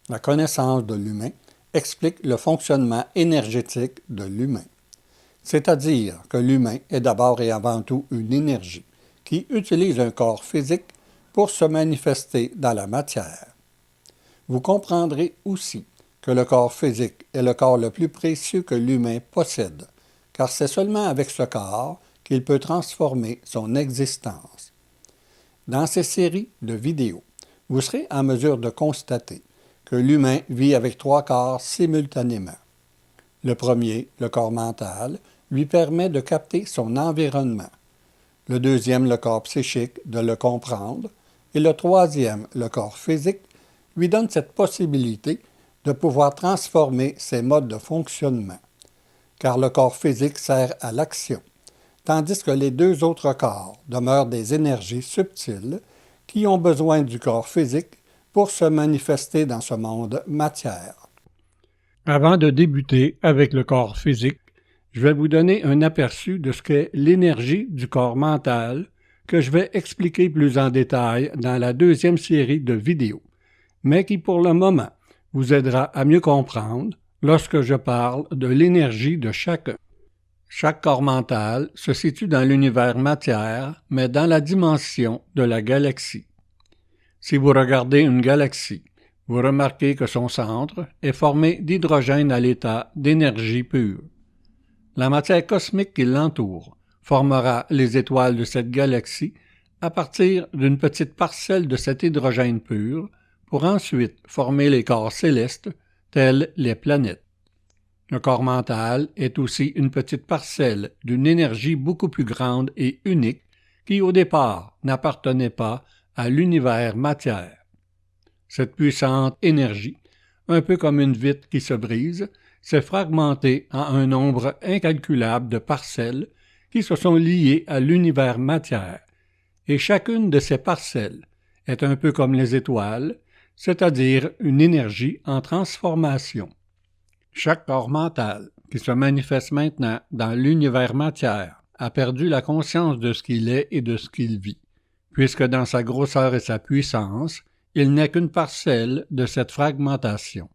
La connaissance de l'humain explique le fonctionnement énergétique de l'humain. C'est-à-dire que l'humain est d'abord et avant tout une énergie qui utilise un corps physique pour se manifester dans la matière. Vous comprendrez aussi que le corps physique est le corps le plus précieux que l'humain possède, car c'est seulement avec ce corps qu'il peut transformer son existence. Dans ces séries de vidéos, vous serez en mesure de constater que l'humain vit avec 3 corps simultanément. Le premier, le corps mental, lui permet de capter son environnement. Le deuxième, le corps psychique, de le comprendre. Et le troisième, le corps physique, lui donne cette possibilité de pouvoir transformer ses modes de fonctionnement. Car le corps physique sert à l'action, tandis que les 2 autres corps demeurent des énergies subtiles qui ont besoin du corps physique pour se manifester dans ce monde matière. Avant de débuter avec le corps physique, je vais vous donner un aperçu de ce qu'est l'énergie du corps mental que je vais expliquer plus en détail dans la 2e série de vidéos, mais qui pour le moment vous aidera à mieux comprendre lorsque je parle de l'énergie de chacun. Chaque corps mental se situe dans l'univers matière, mais dans la dimension de la galaxie. Si vous regardez une galaxie, vous remarquez que son centre est formé d'hydrogène à l'état d'énergie pure. La matière cosmique qui l'entoure formera les étoiles de cette galaxie à partir d'une petite parcelle de cet hydrogène pur pour ensuite former les corps célestes tels les planètes. Le corps mental est aussi une petite parcelle d'une énergie beaucoup plus grande et unique qui au départ n'appartenait pas à l'univers matière. Cette puissante énergie, un peu comme une vitre qui se brise, s'est fragmentée en un nombre incalculable de parcelles qui se sont liées à l'univers matière, et chacune de ces parcelles est un peu comme les étoiles, c'est-à-dire une énergie en transformation. Chaque corps mental qui se manifeste maintenant dans l'univers matière a perdu la conscience de ce qu'il est et de ce qu'il vit, puisque dans sa grosseur et sa puissance, il n'est qu'une parcelle de cette fragmentation.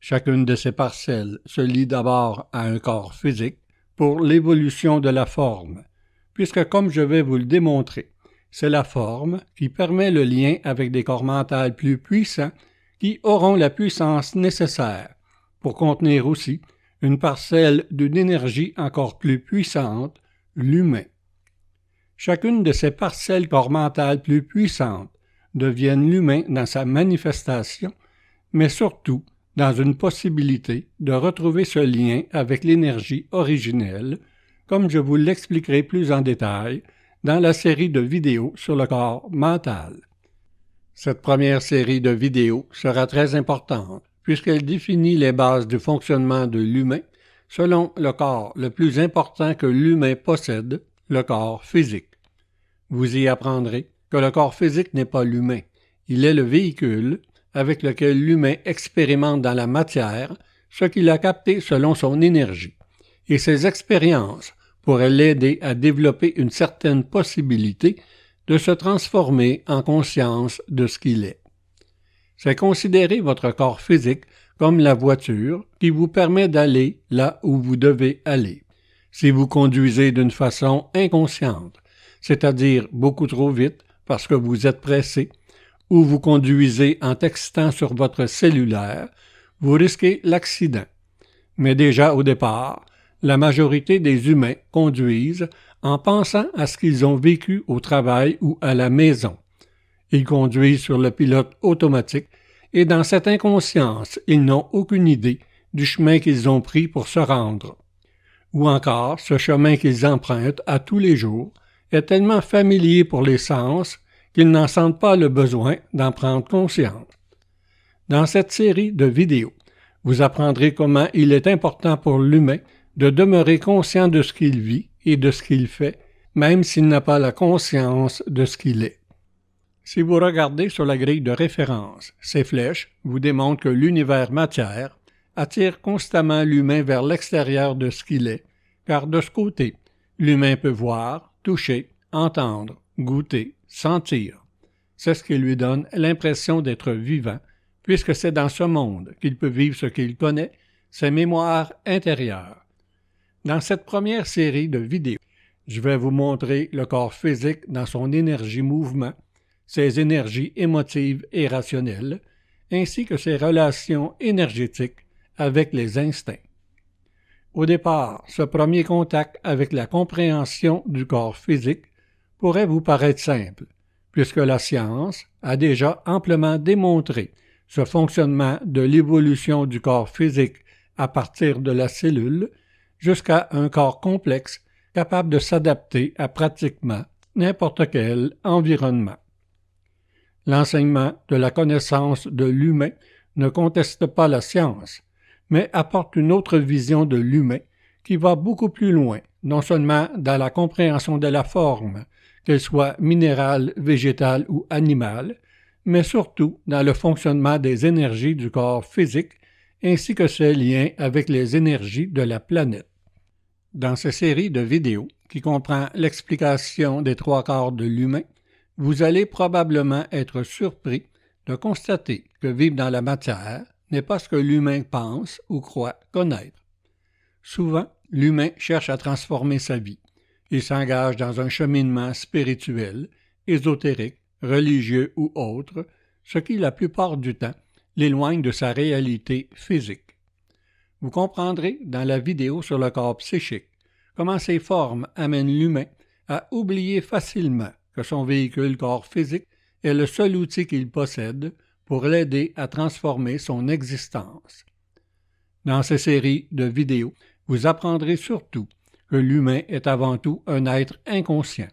Chacune de ces parcelles se lie d'abord à un corps physique pour l'évolution de la forme, puisque comme je vais vous le démontrer, c'est la forme qui permet le lien avec des corps mentaux plus puissants qui auront la puissance nécessaire pour contenir aussi une parcelle d'une énergie encore plus puissante, l'humain. Chacune de ces parcelles corps mentales plus puissantes deviennent l'humain dans sa manifestation, mais surtout dans une possibilité de retrouver ce lien avec l'énergie originelle, comme je vous l'expliquerai plus en détail dans la série de vidéos sur le corps mental. Cette première série de vidéos sera très importante, puisqu'elle définit les bases du fonctionnement de l'humain selon le corps le plus important que l'humain possède, le corps physique. Vous y apprendrez que le corps physique n'est pas l'humain, il est le véhicule avec lequel l'humain expérimente dans la matière ce qu'il a capté selon son énergie, et ces expériences pourraient l'aider à développer une certaine possibilité de se transformer en conscience de ce qu'il est. C'est considérer votre corps physique comme la voiture qui vous permet d'aller là où vous devez aller. Si vous conduisez d'une façon inconsciente, c'est-à-dire beaucoup trop vite parce que vous êtes pressé, ou vous conduisez en textant sur votre cellulaire, vous risquez l'accident. Mais déjà au départ, la majorité des humains conduisent en pensant à ce qu'ils ont vécu au travail ou à la maison. Ils conduisent sur le pilote automatique et dans cette inconscience, ils n'ont aucune idée du chemin qu'ils ont pris pour se rendre. Ou encore, ce chemin qu'ils empruntent à tous les jours est tellement familier pour les sens qu'ils n'en sentent pas le besoin d'en prendre conscience. Dans cette série de vidéos, vous apprendrez comment il est important pour l'humain de demeurer conscient de ce qu'il vit et de ce qu'il fait, même s'il n'a pas la conscience de ce qu'il est. Si vous regardez sur la grille de référence, ces flèches vous démontrent que l'univers matière attire constamment l'humain vers l'extérieur de ce qu'il est, car de ce côté, l'humain peut voir, toucher, entendre, goûter, sentir. C'est ce qui lui donne l'impression d'être vivant, puisque c'est dans ce monde qu'il peut vivre ce qu'il connaît, ses mémoires intérieures. Dans cette première série de vidéos, je vais vous montrer le corps physique dans son énergie-mouvement, ses énergies émotives et rationnelles, ainsi que ses relations énergétiques avec les instincts. Au départ, ce premier contact avec la compréhension du corps physique pourrait vous paraître simple, puisque la science a déjà amplement démontré ce fonctionnement de l'évolution du corps physique à partir de la cellule jusqu'à un corps complexe capable de s'adapter à pratiquement n'importe quel environnement. L'enseignement de la connaissance de l'humain ne conteste pas la science, mais apporte une autre vision de l'humain qui va beaucoup plus loin, non seulement dans la compréhension de la forme, qu'elle soit minérale, végétale ou animale, mais surtout dans le fonctionnement des énergies du corps physique ainsi que ses liens avec les énergies de la planète. Dans cette série de vidéos, qui comprend l'explication des 3/4 de l'humain, vous allez probablement être surpris de constater que vivre dans la matière n'est pas ce que l'humain pense ou croit connaître. Souvent, l'humain cherche à transformer sa vie. Il s'engage dans un cheminement spirituel, ésotérique, religieux ou autre, ce qui, la plupart du temps, l'éloigne de sa réalité physique. Vous comprendrez dans la vidéo sur le corps psychique comment ces formes amènent l'humain à oublier facilement que son véhicule corps physique est le seul outil qu'il possède pour l'aider à transformer son existence. Dans ces séries de vidéos, vous apprendrez surtout que l'humain est avant tout un être inconscient,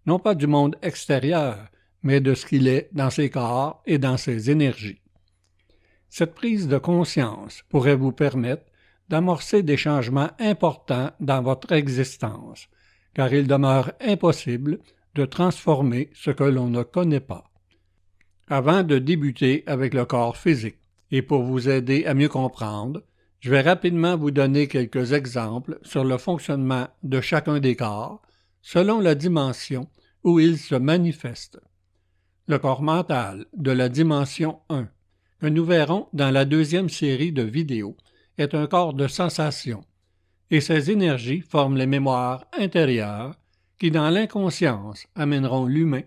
non pas du monde extérieur, mais de ce qu'il est dans ses corps et dans ses énergies. Cette prise de conscience pourrait vous permettre d'amorcer des changements importants dans votre existence, car il demeure impossible de transformer ce que l'on ne connaît pas. Avant de débuter avec le corps physique, et pour vous aider à mieux comprendre, je vais rapidement vous donner quelques exemples sur le fonctionnement de chacun des corps, selon la dimension où ils se manifestent. Le corps mental de la dimension 1, que nous verrons dans la deuxième série de vidéos, est un corps de sensations, et ces énergies forment les mémoires intérieures qui, dans l'inconscience, amèneront l'humain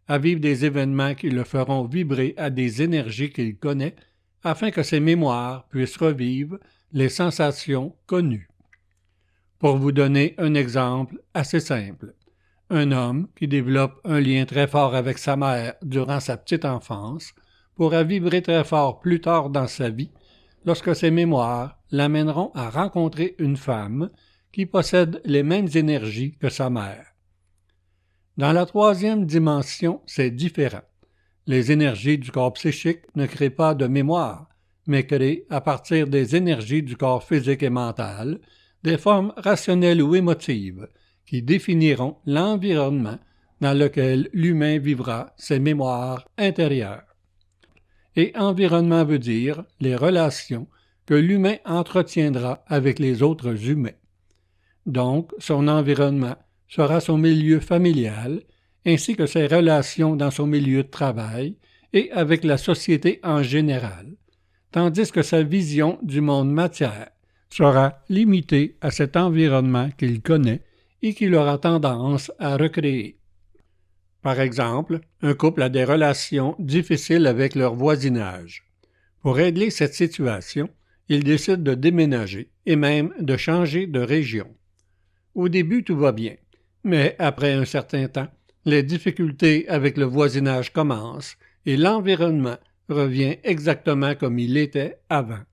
à vivre des événements qui le feront vibrer à des énergies qu'il connaît, afin que ses mémoires puissent revivre les sensations connues. Pour vous donner un exemple assez simple, un homme qui développe un lien très fort avec sa mère durant sa petite enfance pourra vibrer très fort plus tard dans sa vie lorsque ses mémoires l'amèneront à rencontrer une femme qui possède les mêmes énergies que sa mère. Dans la troisième dimension, c'est différent. Les énergies du corps psychique ne créent pas de mémoire, mais créent, à partir des énergies du corps physique et mental, des formes rationnelles ou émotives qui définiront l'environnement dans lequel l'humain vivra ses mémoires intérieures. Et environnement veut dire les relations que l'humain entretiendra avec les autres humains. Donc, son environnement sera son milieu familial, ainsi que ses relations dans son milieu de travail et avec la société en général, tandis que sa vision du monde matière sera limitée à cet environnement qu'il connaît et qu'il aura tendance à recréer. Par exemple, un couple a des relations difficiles avec leur voisinage. Pour régler cette situation, il décide de déménager et même de changer de région. Au début, tout va bien, mais après un certain temps, les difficultés avec le voisinage commencent et l'environnement revient exactement comme il était avant.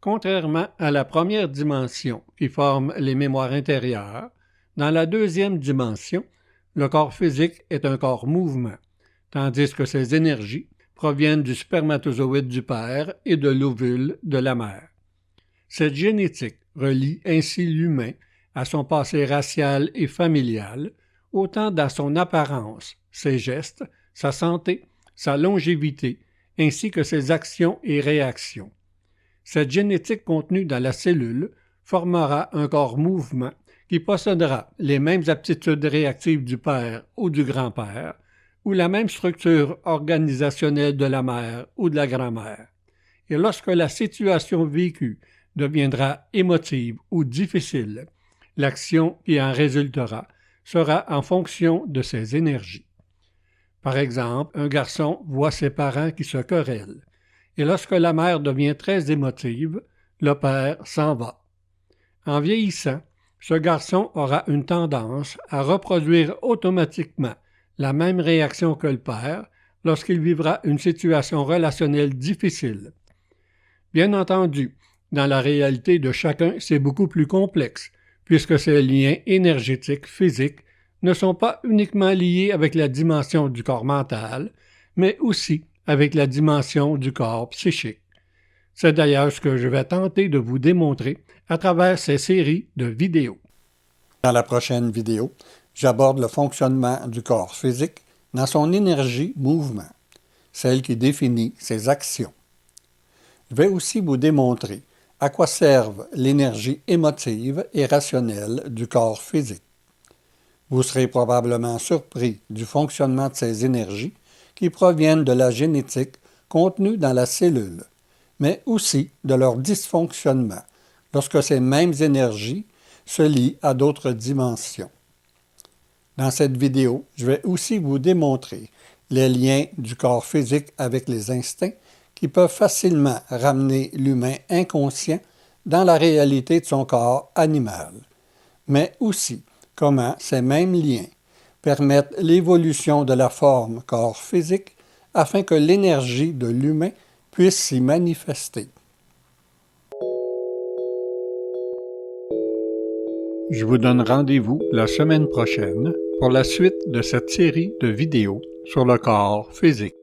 Contrairement à la première dimension qui forme les mémoires intérieures, dans la deuxième dimension, le corps physique est un corps mouvement, tandis que ses énergies proviennent du spermatozoïde du père et de l'ovule de la mère. Cette génétique relie ainsi l'humain à son passé racial et familial, autant dans son apparence, ses gestes, sa santé, sa longévité, ainsi que ses actions et réactions. Cette génétique contenue dans la cellule formera un corps mouvement qui possédera les mêmes aptitudes réactives du père ou du grand-père, ou la même structure organisationnelle de la mère ou de la grand-mère. Et lorsque la situation vécue deviendra émotive ou difficile, l'action qui en résultera sera en fonction de ses énergies. Par exemple, un garçon voit ses parents qui se querellent, et lorsque la mère devient très émotive, le père s'en va. En vieillissant, ce garçon aura une tendance à reproduire automatiquement la même réaction que le père lorsqu'il vivra une situation relationnelle difficile. Bien entendu, dans la réalité de chacun, c'est beaucoup plus complexe, puisque ces liens énergétiques physiques ne sont pas uniquement liés avec la dimension du corps mental, mais aussi avec la dimension du corps psychique. C'est d'ailleurs ce que je vais tenter de vous démontrer à travers ces séries de vidéos. Dans la prochaine vidéo, j'aborde le fonctionnement du corps physique dans son énergie-mouvement, celle qui définit ses actions. Je vais aussi vous démontrer à quoi servent l'énergie émotive et rationnelle du corps physique. Vous serez probablement surpris du fonctionnement de ces énergies qui proviennent de la génétique contenue dans la cellule, mais aussi de leur dysfonctionnement lorsque ces mêmes énergies se lient à d'autres dimensions. Dans cette vidéo, je vais aussi vous démontrer les liens du corps physique avec les instincts qui peuvent facilement ramener l'humain inconscient dans la réalité de son corps animal, mais aussi comment ces mêmes liens permettent l'évolution de la forme corps physique afin que l'énergie de l'humain puisse s'y manifester. Je vous donne rendez-vous la semaine prochaine pour la suite de cette série de vidéos sur le corps physique.